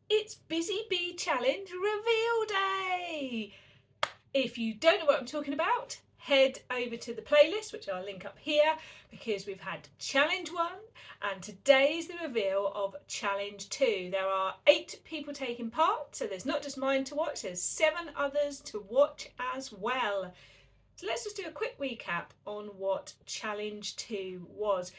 It's Busy Bee Challenge Reveal Day! If you don't know what I'm talking about, head over to the playlist, which I'll link up here, because we've had Challenge 1 and today is the reveal of Challenge 2. There are 8 people taking part, so there's not just mine to watch, there's 7 others to watch as well. So let's just do a quick recap on what Challenge 2 was.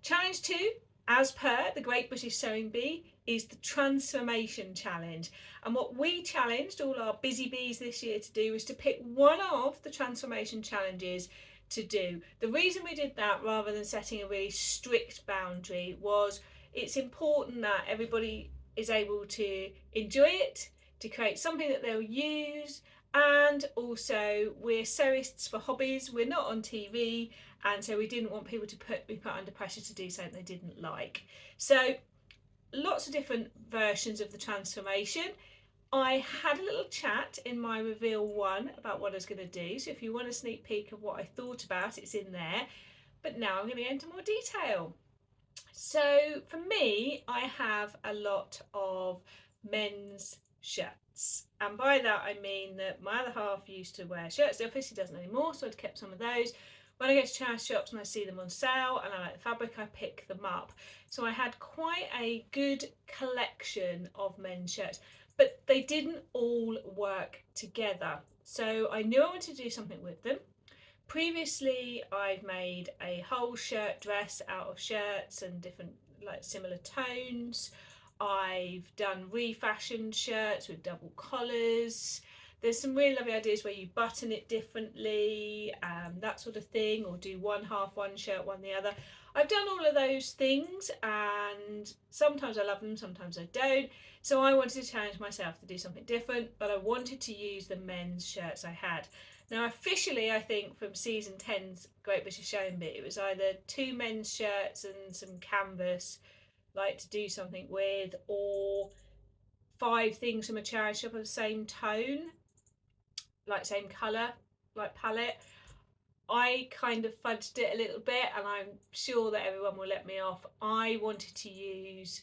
Challenge 2, as per the Great British Sewing Bee, is the Transformation Challenge. And what we challenged all our busy bees this year to do was to pick one of the transformation challenges to do. The reason we did that rather than setting a really strict boundary was it's important that everybody is able to enjoy it, to create something that they'll use, and also we're sewists for hobbies, we're not on TV, and so we didn't want people to be put under pressure to do something they didn't like. So lots of different versions of the transformation. I had a little chat in my reveal 1 about what I was going to do, so if you want a sneak peek of what I thought about, it's in there. But now I'm going to go into more detail. So for me, I have a lot of men's shirts, and by that I mean that my other half used to wear shirts. The office, he doesn't anymore, so I'd kept some of those. When I go to charity shops and I see them on sale and I like the fabric, I pick them up. So I had quite a good collection of men's shirts, but they didn't all work together. So I knew I wanted to do something with them. Previously, I've made a whole shirt dress out of shirts and different like similar tones. I've done refashioned shirts with double collars. There's some really lovely ideas where you button it differently, that sort of thing, or do one half one shirt, one the other. I've done all of those things and sometimes I love them, sometimes I don't. So I wanted to challenge myself to do something different, but I wanted to use the men's shirts I had. Now officially I think from season 10's Great British Sewing Bee it was either 2 men's shirts and some canvas like to do something with, or 5 things from a charity shop of the same tone, like same colour, like palette. I kind of fudged it a little bit and I'm sure that everyone will let me off. I wanted to use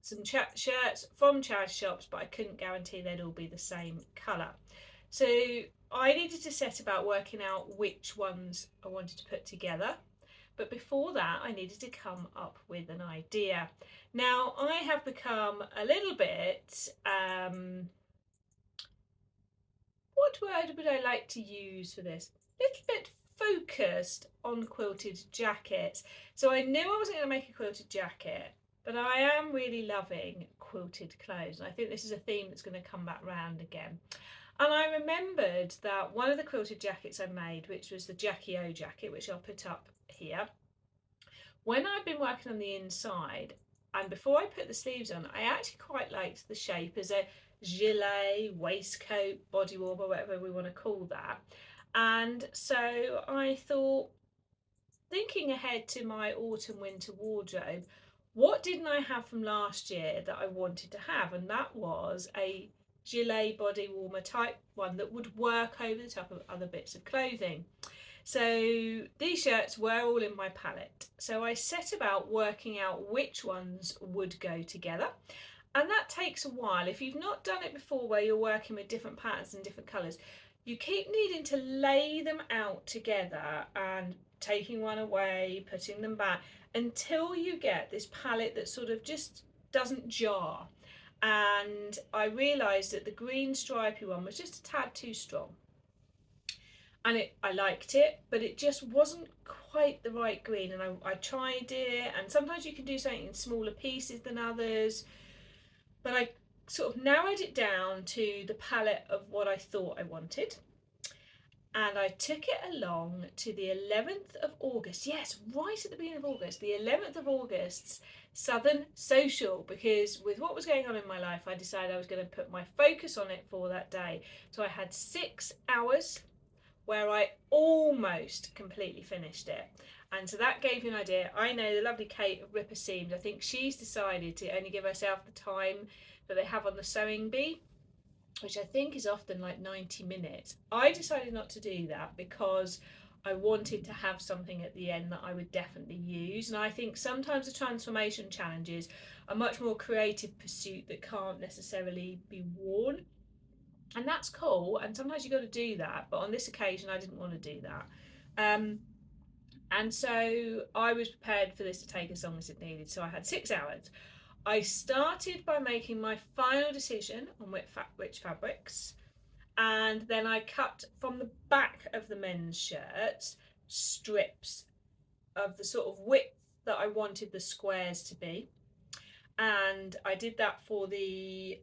some shirts from charity shops, but I couldn't guarantee they'd all be the same colour. So I needed to set about working out which ones I wanted to put together. But before that, I needed to come up with an idea. Now, I have become a little bit, what word would I like to use for this? A little bit focused on quilted jackets. So I knew I wasn't going to make a quilted jacket, but I am really loving quilted clothes. And I think this is a theme that's going to come back round again. And I remembered that one of the quilted jackets I made, which was the Jackie O jacket, which I'll put up here, when I'd been working on the inside and before I put the sleeves on, I actually quite liked the shape as a gilet, waistcoat, body warmer, whatever we want to call that. And so I thought, thinking ahead to my autumn winter wardrobe, what didn't I have from last year that I wanted to have? And that was a gilet body warmer type one that would work over the top of other bits of clothing. So these shirts were all in my palette. So I set about working out which ones would go together. And that takes a while. If you've not done it before where you're working with different patterns and different colours, you keep needing to lay them out together and taking one away, putting them back, until you get this palette that sort of just doesn't jar. And I realised that the green stripy one was just a tad too strong. And I liked it, but it just wasn't quite the right green. And I tried it, and sometimes you can do something in smaller pieces than others, but I sort of narrowed it down to the palette of what I thought I wanted. And I took it along to the 11th of August. Yes, right at the beginning of August, the 11th of August's Southern Social, because with what was going on in my life, I decided I was going to put my focus on it for that day. So I had 6 hours where I almost completely finished it. And so that gave you an idea. I know the lovely Kate of Ripper Seams, I think she's decided to only give herself the time that they have on the Sewing Bee, which I think is often like 90 minutes. I decided not to do that because I wanted to have something at the end that I would definitely use. And I think sometimes the transformation challenges are much more creative pursuit that can't necessarily be worn. And that's cool. And sometimes you've got to do that. But on this occasion, I didn't want to do that. And so I was prepared for this to take as long as it needed. So I had 6 hours. I started by making my final decision on which fabrics, and then I cut from the back of the men's shirts strips of the sort of width that I wanted the squares to be. And I did that for the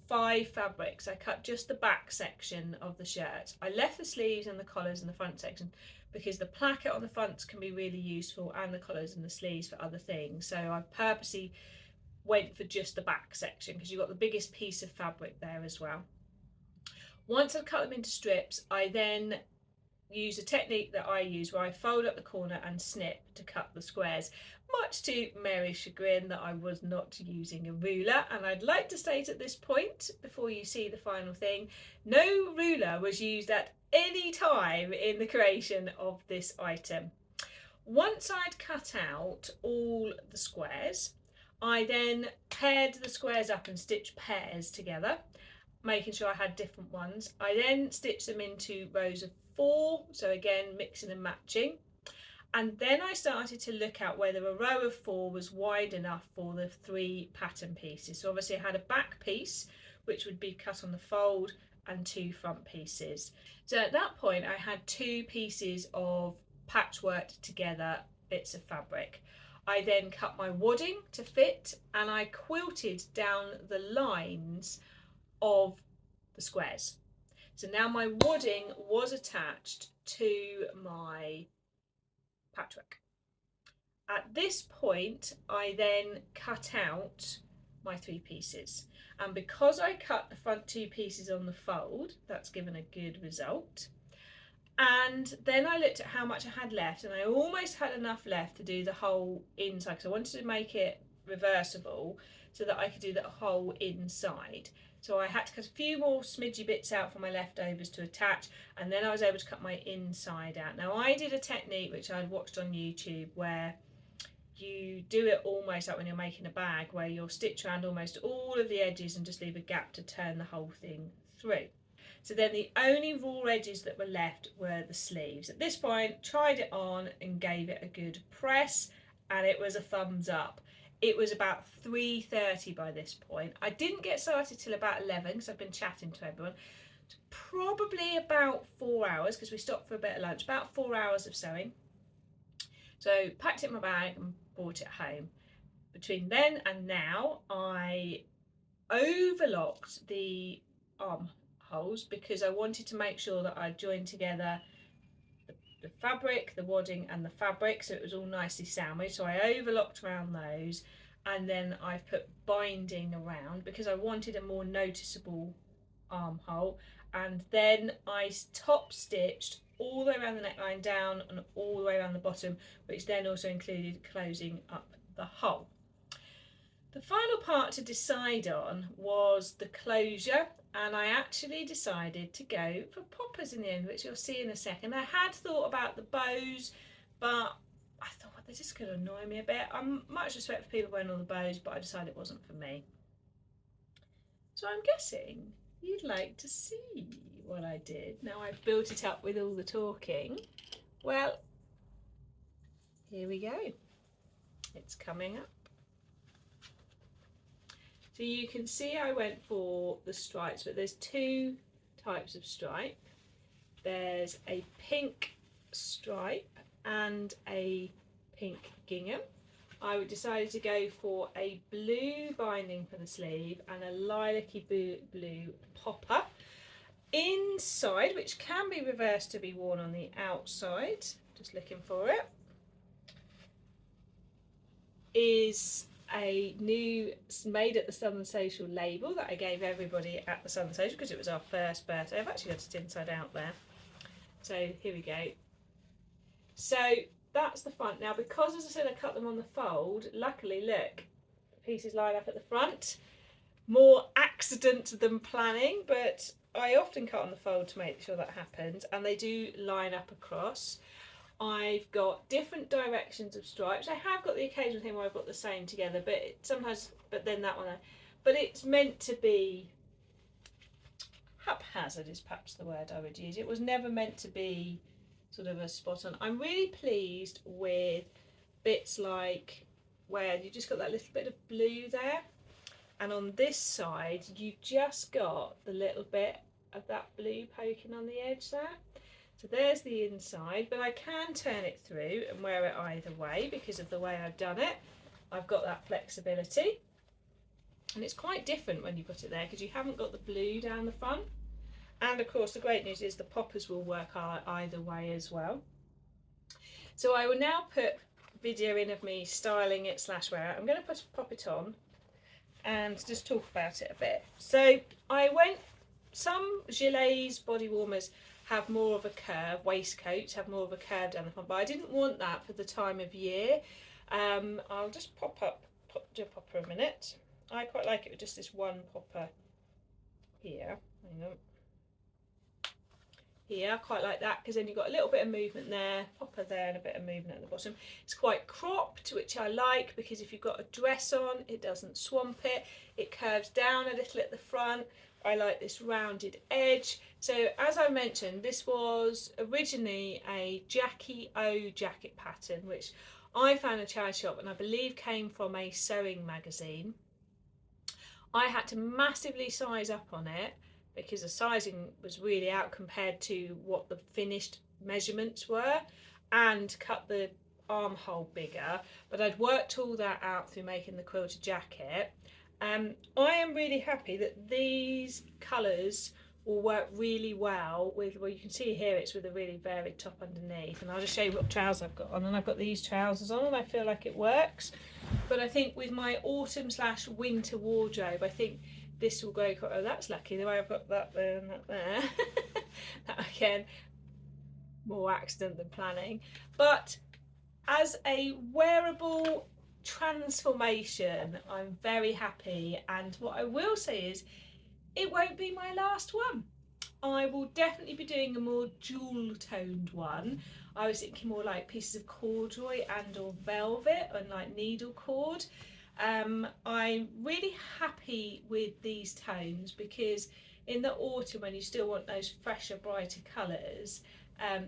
5 fabrics. I cut just the back section of the shirt. I left the sleeves and the collars in the front section because the placket on the fronts can be really useful, and the collars and the sleeves for other things. So I purposely went for just the back section because you've got the biggest piece of fabric there as well. Once I've cut them into strips, I then use a technique that I use where I fold up the corner and snip to cut the squares, much to Mary's chagrin that I was not using a ruler. And I'd like to state at this point, before you see the final thing, no ruler was used at any time in the creation of this item. Once I'd cut out all the squares, I then paired the squares up and stitched pairs together, making sure I had different ones. I then stitched them into rows of 4, so again mixing and matching. And then I started to look at whether a row of 4 was wide enough for the 3 pattern pieces. So obviously I had a back piece which would be cut on the fold and 2 front pieces. So at that point I had 2 pieces of patchworked together bits of fabric. I then cut my wadding to fit, and I quilted down the lines of the squares. So now my wadding was attached to my patchwork. At this point, I then cut out my 3 pieces. And because I cut the front 2 pieces on the fold, that's given a good result. And then I looked at how much I had left, and I almost had enough left to do the whole inside, because I wanted to make it reversible so that I could do the whole inside. So I had to cut a few more smidgy bits out for my leftovers to attach, and then I was able to cut my inside out. Now I did a technique which I'd watched on YouTube where you do it almost like when you're making a bag, where you'll stitch around almost all of the edges and just leave a gap to turn the whole thing through. So then the only raw edges that were left were the sleeves. At this point, tried it on and gave it a good press, and it was a thumbs up. It was about 3:30 by this point. I didn't get started till about 11 because I've been chatting to everyone. Probably about 4 hours, because we stopped for a bit of lunch, about 4 hours of sewing. So packed it in my bag and brought it home. Between then and now, I overlocked the armholes because I wanted to make sure that I joined together the fabric, the wadding and the fabric, so it was all nicely sandwiched. So I overlocked around those, and then I've put binding around because I wanted a more noticeable armhole. And then I top stitched all the way around the neckline down and all the way around the bottom, which then also included closing up the hole. The final part to decide on was the closure, and I actually decided to go for poppers in the end, which you'll see in a second. I had thought about the bows, but I thought they're just going to annoy me a bit. I'm much respect for people wearing all the bows, but I decided it wasn't for me. So I'm guessing you'd like to see what I did. Now I've built it up with all the talking. Well, here we go. It's coming up. So you can see I went for the stripes, but there's 2 types of stripe. There's a pink stripe and a pink gingham. I decided to go for a blue binding for the sleeve and a lilac-y blue popper. Inside, which can be reversed to be worn on the outside, just looking for it, is a new made at the Southern Social label that I gave everybody at the Southern Social because it was our first birthday. I've actually got it inside out there. So here we go. So that's the front. Now because, as I said, I cut them on the fold, luckily look, the pieces line up at the front. more accident than planning, but I often cut on the fold to make sure that happens, and they do line up across. I've got different directions of stripes. I have got the occasional thing where I've got the same together, but sometimes, but then that one, but it's meant to be haphazard is perhaps the word I would use. It was never meant to be sort of a spot on. I'm really pleased with bits like where you just got that little bit of blue there, and on this side you've just got the little bit of that blue poking on the edge there. So there's the inside, but I can turn it through and wear it either way because of the way I've done it. I've got that flexibility, and it's quite different when you put it there because you haven't got the blue down the front. And of course the great news is the poppers will work either way as well. So I will now put video in of me styling it / wear it. I'm going to pop it on and just talk about it a bit. So some gilets, body warmers have more of a curve, waistcoats have more of a curve down the front, but I didn't want that for the time of year. I'll just do a popper a minute. I quite like it with just this one popper here. Hang on. Here, I quite like that because then you've got a little bit of movement there, popper there, and a bit of movement at the bottom. It's quite cropped, which I like because if you've got a dress on, it doesn't swamp it. It curves down a little at the front. I like this rounded edge. So as I mentioned, this was originally a Jackie O jacket pattern, which I found in a charity shop and I believe came from a sewing magazine. I had to massively size up on it because the sizing was really out compared to what the finished measurements were, and cut the armhole bigger, but I'd worked all that out through making the quilted jacket. I am really happy that these colours will work really well with, well, you can see here it's with a really varied top underneath, and I'll just show you what trousers I've got on, and I've got these trousers on and I feel like it works. But I think with my autumn / winter wardrobe, I think this will go quite, oh that's lucky the way I've got that there and that there. That again, more accident than planning. But as a wearable transformation, I'm very happy, and what I will say is it won't be my last one. I will definitely be doing a more jewel toned one. I was thinking more like pieces of corduroy and or velvet and like needle cord. I'm really happy with these tones because in the autumn when you still want those fresher, brighter colours,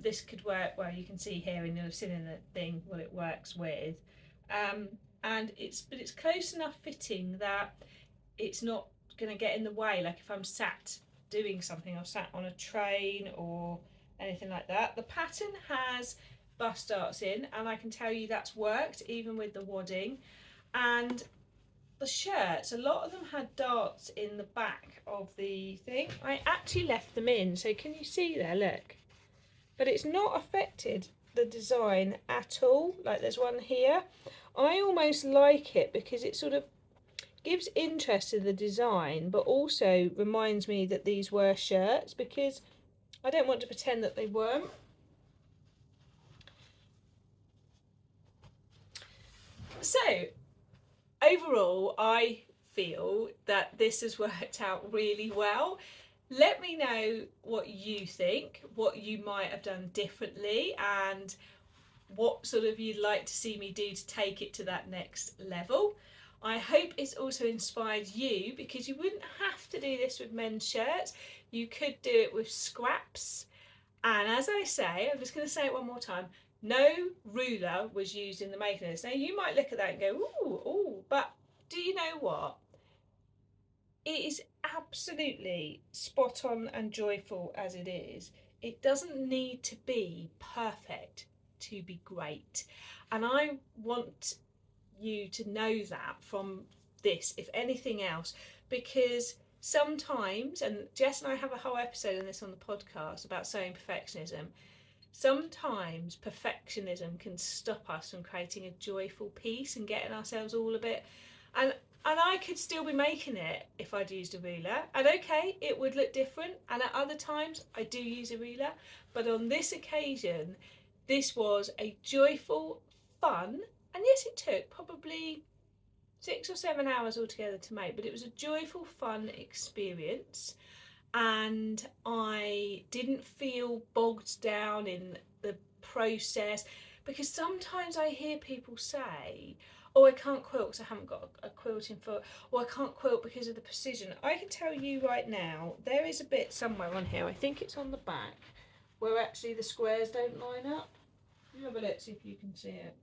this could work well. You can see here and you'll have seen in the thing what it works with. And it's close enough fitting that it's not going to get in the way, like if I'm sat doing something or sat on a train or anything like that. The pattern has bust darts in, and I can tell you that's worked even with the wadding. And the shirts, a lot of them had darts in the back of the thing. I actually left them in, so can you see there, look, but it's not affected the design at all. Like there's one here. I almost like it because it sort of gives interest in the design, but also reminds me that these were shirts because I don't want to pretend that they weren't. So overall, I feel that this has worked out really well. Let me know what you think, what you might have done differently, and what sort of you'd like to see me do to take it to that next level. I hope it's also inspired you, because you wouldn't have to do this with men's shirts. You could do it with scraps. And as I say, I'm just going to say it one more time, no ruler was used in the making of this. Now you might look at that and go, ooh, but do you know what? It is absolutely spot on and joyful as it is. It doesn't need to be perfect to be great. And I want you to know that from this, if anything else, because sometimes, and Jess and I have a whole episode on this on the podcast about sewing perfectionism, sometimes perfectionism can stop us from creating a joyful piece and getting ourselves all a bit, and I could still be making it if I'd used a ruler, and okay, it would look different, and at other times I do use a ruler, but on this occasion this was a joyful, fun, and yes, it took probably 6 or 7 hours altogether to make, but it was a joyful, fun experience. And I didn't feel bogged down in the process, because sometimes I hear people say, oh, I can't quilt because I haven't got a quilting foot, or I can't quilt because of the precision. I can tell you right now, there is a bit somewhere on here, I think it's on the back, where actually the squares don't line up. You have a look, see if you can see it.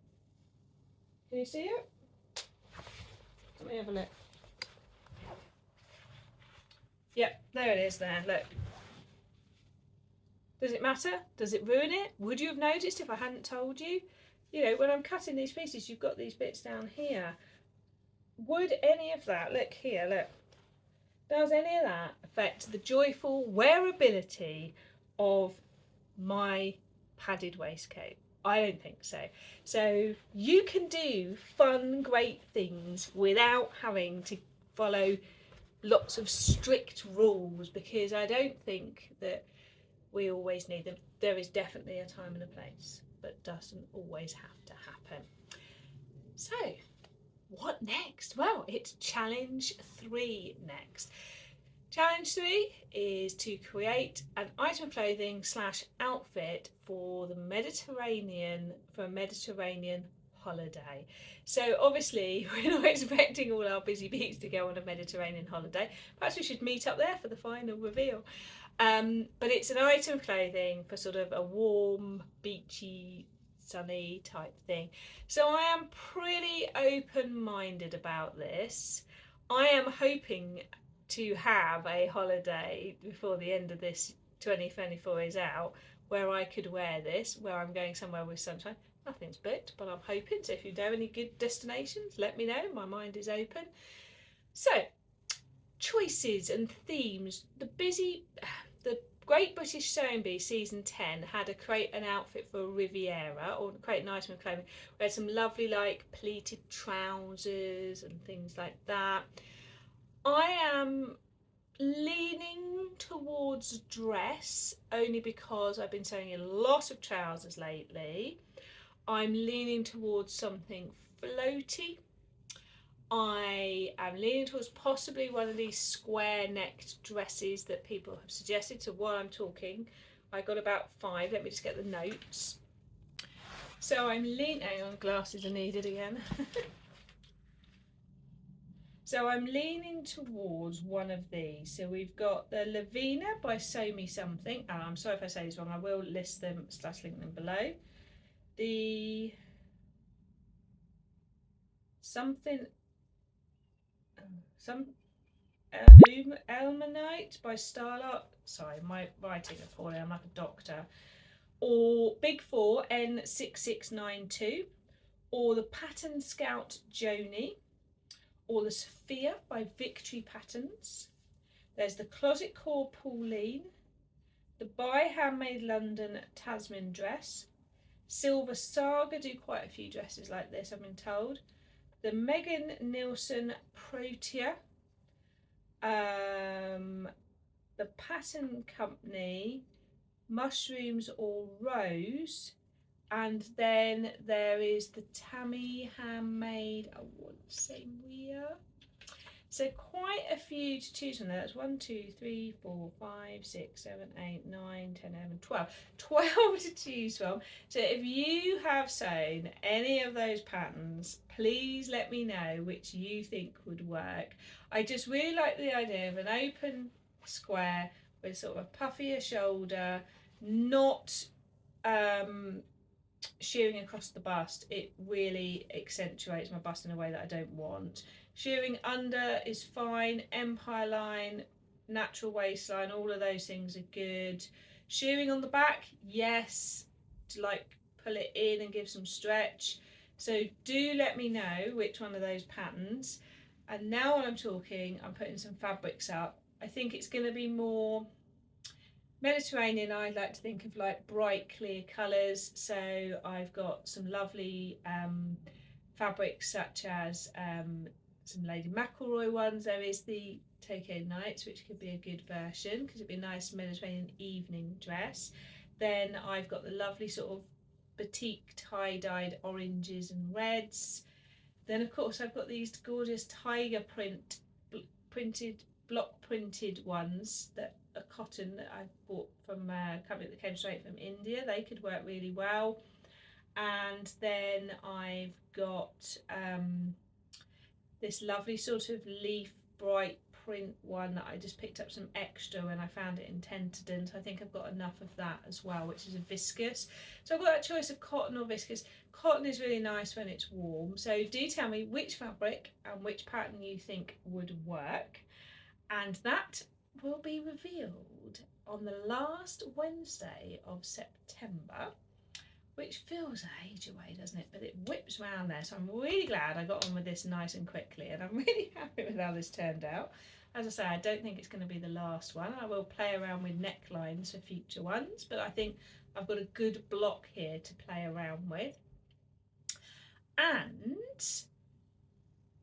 Can you see it? Let me have a look. Yep, there it is there, look. Does it matter? Does it ruin it? Would you have noticed if I hadn't told you? You know, when I'm cutting these pieces, you've got these bits down here. Would any of that, look here, look, does any of that affect the joyful wearability of my padded waistcoat? I don't think so. So you can do fun, great things without having to follow lots of strict rules, because I don't think that we always need them. There is definitely a time and a place, but doesn't always have to happen. So, what next? Well, it's challenge 3 next. Challenge 3 is to create an item of clothing / outfit for the Mediterranean, for a Mediterranean holiday. So obviously we're not expecting all our busy bees to go on a Mediterranean holiday. Perhaps we should meet up there for the final reveal. But it's an item of clothing for sort of a warm, beachy, sunny type thing. So I am pretty open-minded about this. I am hoping to have a holiday before the end of this 2024 is out, where I could wear this, where I'm going somewhere with sunshine. Nothing's booked, but I'm hoping. So if you know any good destinations, let me know. My mind is open. So, choices and themes. The Great British Sewing Bee season 10 had a create an outfit for a Riviera, or create an item of clothing. We had some lovely like pleated trousers and things like that. I am leaning towards dress only because I've been sewing a lot of trousers lately. I'm leaning towards something floaty. I am leaning towards possibly one of these square necked dresses that people have suggested. So while I'm talking, I got about 5. Let me just get the notes. So I'm leaning, hang on, glasses are needed again. So I'm leaning towards one of these. So we've got the Lavina by Sew Me Something. Oh, I'm sorry if I say this wrong. I will list them / link them below. The something, some Elmanite by Starlight. Sorry, my writing is poorly. I'm like a doctor. Or Big 4 N6692. Or the Pattern Scout Joni. Or the Sophia by Victory Patterns. There's the Closet Core Pauline, the By Handmade London Tasman dress, Silver Saga do quite a few dresses like this, I've been told, the Megan Nielsen Protea, the Pattern Company Mushrooms or Rose, and then there is the Tammy Handmade, I want to say Ria. So quite a few to choose from there. That's 1, 2, 3, 4, 5, 6, 7, 8, 9, 10, 11, 12. 12 to choose from. So if you have sewn any of those patterns, please let me know which you think would work. I just really like the idea of an open square with sort of a puffier shoulder, not shearing across the bust. It really accentuates my bust in a way that I don't want. Shearing under is fine. Empire line, natural waistline, all of those things are good. Shearing on the back, yes, to like pull it in and give some stretch. So do let me know which one of those patterns. And now while I'm talking, I'm putting some fabrics up. I think it's going to be more Mediterranean. I like to think of like bright clear colours, so I've got some lovely fabrics such as some Lady McElroy ones. There is the Tokyo Nights, which could be a good version because it'd be a nice Mediterranean evening dress. Then I've got the lovely sort of batik tie-dyed oranges and reds. Then of course I've got these gorgeous tiger printed block printed ones that are cotton that I bought from a company that came straight from India. They could work really well. And then I've got this lovely sort of leaf bright print one that I just picked up some extra when I found it in Tenterden. So I think I've got enough of that as well, which is a viscose. So I've got a choice of cotton or viscose. Cotton is really nice when it's warm. So do tell me which fabric and which pattern you think would work. And that will be revealed on the last Wednesday of September, which feels an age away, doesn't it? But it whips round there. So I'm really glad I got on with this nice and quickly, and I'm really happy with how this turned out. As I say, I don't think it's going to be the last one. I will play around with necklines for future ones, but I think I've got a good block here to play around with. And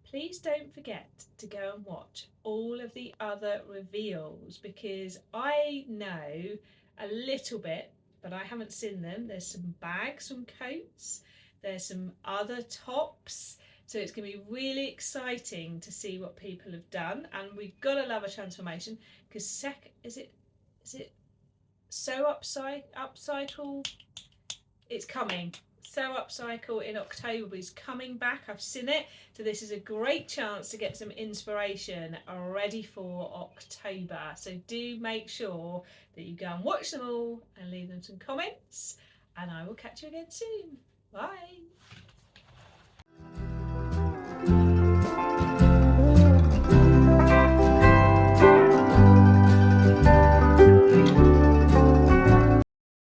please don't forget to go and watch all of the other reveals, because I know a little bit, but I haven't seen them. There's some bags from coats, there's some other tops, so it's going to be really exciting to see what people have done. And we've got to love a transformation, because is it so upcycle? It's coming. So Upcycle in October is coming back. I've seen it, so this is a great chance to get some inspiration ready for October. So do make sure that you go and watch them all and leave them some comments, and I will catch you again soon. Bye.